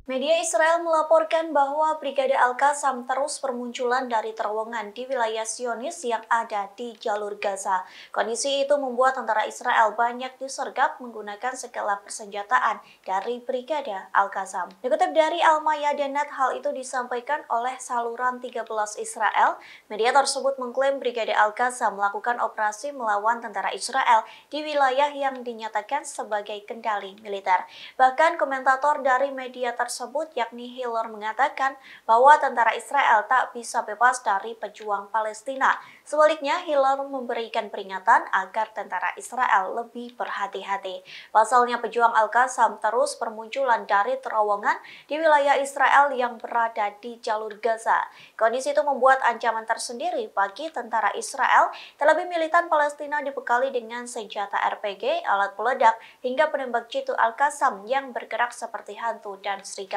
Media Israel melaporkan bahwa Brigade Al-Qassam terus bermunculan dari terowongan di wilayah Zionis yang ada di jalur Gaza. Kondisi itu membuat tentara Israel banyak disergap menggunakan segala persenjataan dari Brigade Al-Qassam. Dikutip dari Al-Mayadinat, hal itu disampaikan oleh saluran 13 Israel. Media tersebut mengklaim Brigade Al-Qassam melakukan operasi melawan tentara Israel di wilayah yang dinyatakan sebagai kendali militer. Bahkan komentator dari media tersebut yakni Hiller mengatakan bahwa tentara Israel tak bisa bebas dari pejuang Palestina. Sebaliknya, Hiller memberikan peringatan agar tentara Israel lebih berhati-hati. Pasalnya, pejuang Al-Qassam terus bermunculan dari terowongan di wilayah Israel yang berada di jalur Gaza. Kondisi itu membuat ancaman tersendiri bagi tentara Israel, terlebih militan Palestina dibekali dengan senjata RPG, alat peledak, hingga penembak jitu Al-Qassam yang bergerak seperti hantu dan serigala.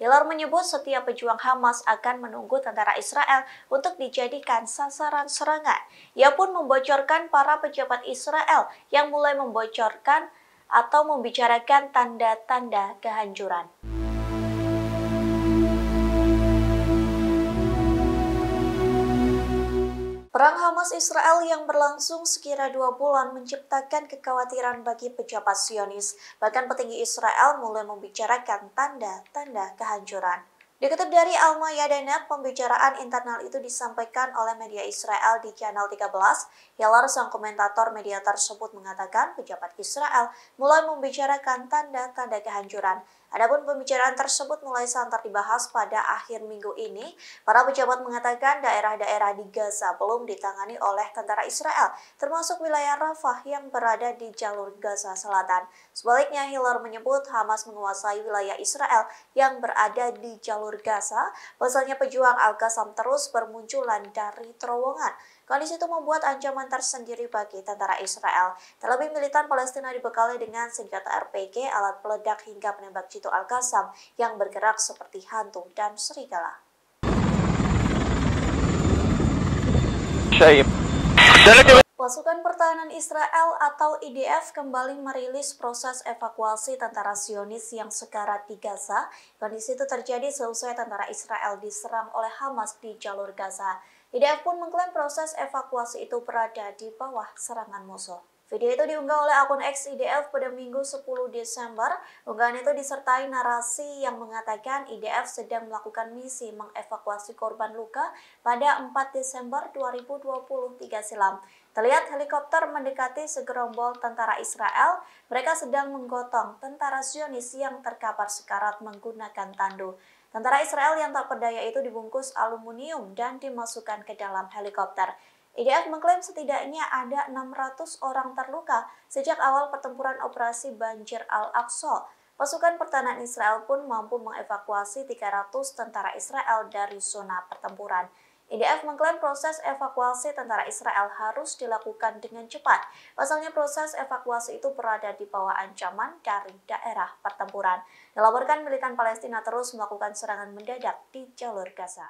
Hiller menyebut setiap pejuang Hamas akan menunggu tentara Israel untuk dijadikan sasaran serangan. Ia pun membocorkan para pejabat Israel yang mulai membocorkan atau membicarakan tanda-tanda kehancuran. Perang Hamas-Israel yang berlangsung sekira 2 bulan menciptakan kekhawatiran bagi pejabat Zionis. Bahkan petinggi Israel mulai membicarakan tanda-tanda kehancuran. Dikutip dari Al-Mayadinat, pembicaraan internal itu disampaikan oleh media Israel di Channel 13. Hiller, sang komentator media tersebut, mengatakan pejabat Israel mulai membicarakan tanda-tanda kehancuran. Adapun pembicaraan tersebut mulai santer dibahas pada akhir minggu ini. Para pejabat mengatakan daerah-daerah di Gaza belum ditangani oleh tentara Israel, termasuk wilayah Rafah yang berada di jalur Gaza Selatan. Sebaliknya, Hiller menyebut Hamas menguasai wilayah Israel yang berada di jalur Gaza. Pasalnya, pejuang Al-Qassam terus bermunculan dari terowongan. Kondisi itu membuat ancaman tersendiri bagi tentara Israel. Terlebih militan Palestina dibekali dengan senjata RPG, alat peledak, hingga penembak jitu Al-Qassam yang bergerak seperti hantu dan serigala. Pasukan Pertahanan Israel atau IDF kembali merilis proses evakuasi tentara Zionis yang sekarat di Gaza. Kondisi itu terjadi seusai tentara Israel diserang oleh Hamas di jalur Gaza. IDF pun mengklaim proses evakuasi itu berada di bawah serangan musuh. Video itu diunggah oleh akun X IDF pada Minggu 10 Desember. Unggahan itu disertai narasi yang mengatakan IDF sedang melakukan misi mengevakuasi korban luka pada 4 Desember 2023 silam. Terlihat helikopter mendekati segerombol tentara Israel. Mereka sedang menggotong tentara Zionis yang terkapar sekarat menggunakan tandu. Tentara Israel yang tak berdaya itu dibungkus aluminium dan dimasukkan ke dalam helikopter. IDF mengklaim setidaknya ada 600 orang terluka sejak awal pertempuran operasi Banjir Al-Aqsa. Pasukan pertahanan Israel pun mampu mengevakuasi 300 tentara Israel dari zona pertempuran. IDF mengklaim proses evakuasi tentara Israel harus dilakukan dengan cepat. Pasalnya proses evakuasi itu berada di bawah ancaman dari daerah pertempuran. Dilaporkan militan Palestina terus melakukan serangan mendadak di jalur Gaza.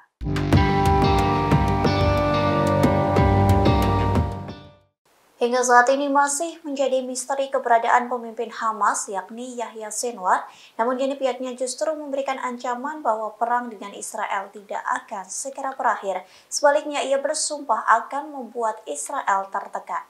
Hingga saat ini masih menjadi misteri keberadaan pemimpin Hamas yakni Yahya Sinwar. Namun kini pihaknya justru memberikan ancaman bahwa perang dengan Israel tidak akan segera berakhir. Sebaliknya ia bersumpah akan membuat Israel tertekan.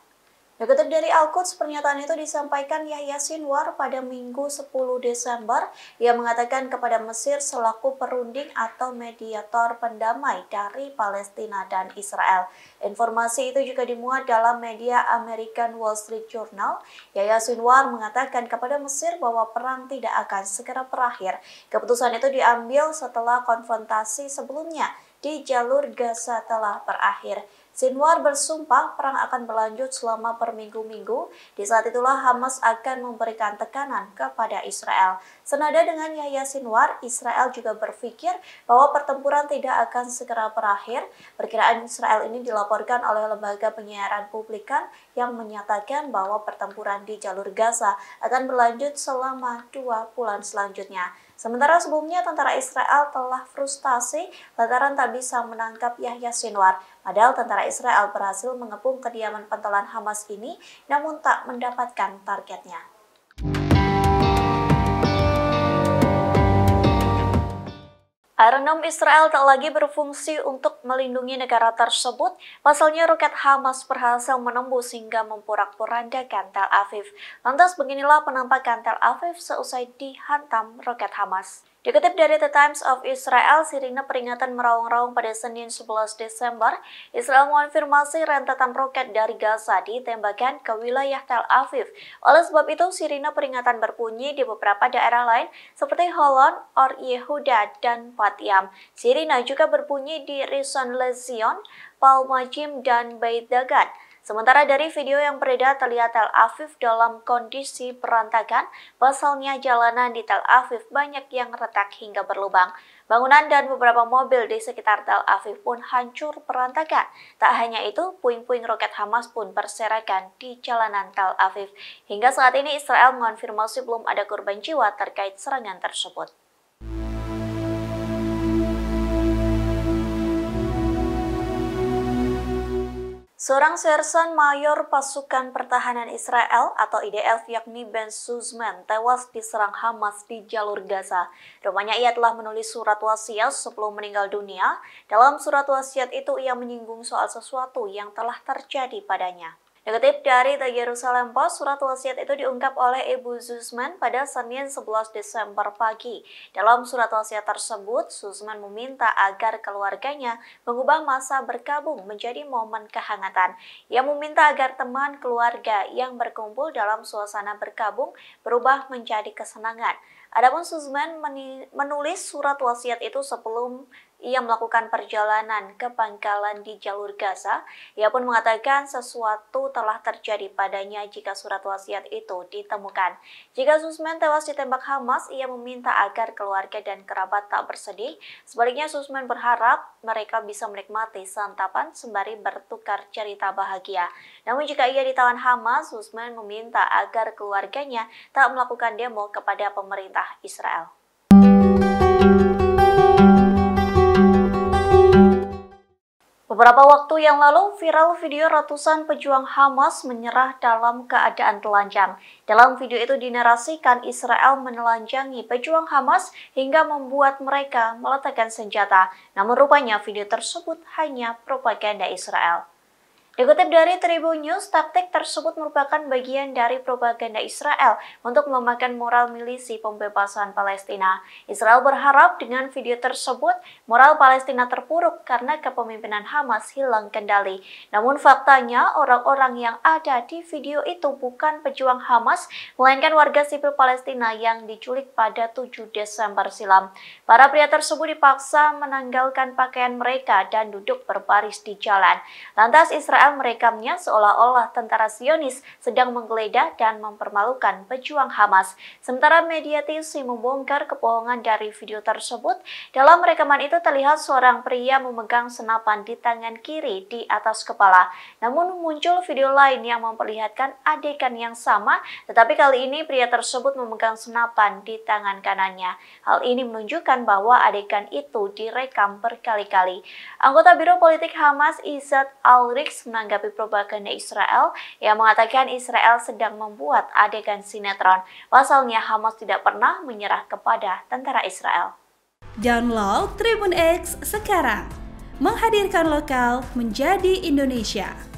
Dikutip dari Al-Quds, pernyataan itu disampaikan Yahya Sinwar pada Minggu 10 Desember. Ia mengatakan kepada Mesir selaku perunding atau mediator pendamai dari Palestina dan Israel. Informasi itu juga dimuat dalam media American Wall Street Journal. Yahya Sinwar mengatakan kepada Mesir bahwa perang tidak akan segera berakhir. Keputusan itu diambil setelah konfrontasi sebelumnya di jalur Gaza telah berakhir. Sinwar bersumpah perang akan berlanjut selama berminggu-minggu. Di saat itulah Hamas akan memberikan tekanan kepada Israel. Senada dengan Yahya Sinwar, Israel juga berpikir bahwa pertempuran tidak akan segera berakhir. Perkiraan Israel ini dilaporkan oleh lembaga penyiaran publikan yang menyatakan bahwa pertempuran di jalur Gaza akan berlanjut selama 2 bulan selanjutnya. Sementara sebelumnya tentara Israel telah frustasi lantaran tak bisa menangkap Yahya Sinwar. Padahal tentara Israel berhasil mengepung kediaman pentolan Hamas ini namun tak mendapatkan targetnya. Iron Dome Israel tak lagi berfungsi untuk melindungi negara tersebut. Pasalnya roket Hamas berhasil menembus hingga memporak-porandakan Tel Aviv. Lantas beginilah penampakan Tel Aviv seusai dihantam roket Hamas. Dikutip dari The Times of Israel, sirine peringatan meraung-raung pada Senin 11 Desember. Israel mengonfirmasi rentetan roket dari Gaza ditembakkan ke wilayah Tel Aviv. Oleh sebab itu, sirine peringatan berbunyi di beberapa daerah lain seperti Holon, Or Yehuda, dan Bat Yam. Sirine juga berbunyi di Rishon LeZion, Palmajim, dan Beit Dagan. Sementara dari video yang beredar terlihat Tel Aviv dalam kondisi berantakan, pasalnya jalanan di Tel Aviv banyak yang retak hingga berlubang. Bangunan dan beberapa mobil di sekitar Tel Aviv pun hancur berantakan. Tak hanya itu, puing-puing roket Hamas pun berserakan di jalanan Tel Aviv. Hingga saat ini Israel mengonfirmasi belum ada korban jiwa terkait serangan tersebut. Seorang sersan mayor pasukan pertahanan Israel atau IDF yakni Ben Sussman tewas diserang Hamas di jalur Gaza. Rupanya ia telah menulis surat wasiat sebelum meninggal dunia. Dalam surat wasiat itu ia menyinggung soal sesuatu yang telah terjadi padanya. Dikutip dari The Jerusalem Post, surat wasiat itu diungkap oleh Ibu Sussman pada Senin 11 Desember pagi. Dalam surat wasiat tersebut, Sussman meminta agar keluarganya mengubah masa berkabung menjadi momen kehangatan. Ia meminta agar teman keluarga yang berkumpul dalam suasana berkabung berubah menjadi kesenangan. Adapun Sussman menulis surat wasiat itu sebelum ia melakukan perjalanan ke pangkalan di jalur Gaza. Ia pun mengatakan sesuatu telah terjadi padanya jika surat wasiat itu ditemukan. Jika Sussman tewas ditembak Hamas, ia meminta agar keluarga dan kerabat tak bersedih. Sebaliknya, Sussman berharap mereka bisa menikmati santapan sembari bertukar cerita bahagia. Namun jika ia ditawan Hamas, Sussman meminta agar keluarganya tak melakukan demo kepada pemerintah Israel. Beberapa waktu yang lalu, viral video ratusan pejuang Hamas menyerah dalam keadaan telanjang. Dalam video itu dinarasikan Israel menelanjangi pejuang Hamas hingga membuat mereka meletakkan senjata. Namun rupanya video tersebut hanya propaganda Israel. Dikutip dari Tribun News, taktik tersebut merupakan bagian dari propaganda Israel untuk melemahkan moral milisi pembebasan Palestina. Israel berharap dengan video tersebut, moral Palestina terpuruk karena kepemimpinan Hamas hilang kendali. Namun faktanya, orang-orang yang ada di video itu bukan pejuang Hamas, melainkan warga sipil Palestina yang diculik pada 7 Desember silam. Para pria tersebut dipaksa menanggalkan pakaian mereka dan duduk berbaris di jalan. Lantas Israel merekamnya seolah-olah tentara Zionis sedang menggeledah dan mempermalukan pejuang Hamas. Sementara media TC membongkar kebohongan dari video tersebut. Dalam rekaman itu terlihat seorang pria memegang senapan di tangan kiri di atas kepala. Namun muncul video lain yang memperlihatkan adegan yang sama, tetapi kali ini pria tersebut memegang senapan di tangan kanannya. Hal ini menunjukkan bahwa adegan itu direkam berkali-kali. Anggota Biro Politik Hamas Izzat Al-Riks menanggapi propaganda Israel yang mengatakan Israel sedang membuat adegan sinetron. Pasalnya Hamas tidak pernah menyerah kepada tentara Israel. Download Tribun X sekarang, menghadirkan lokal menjadi Indonesia.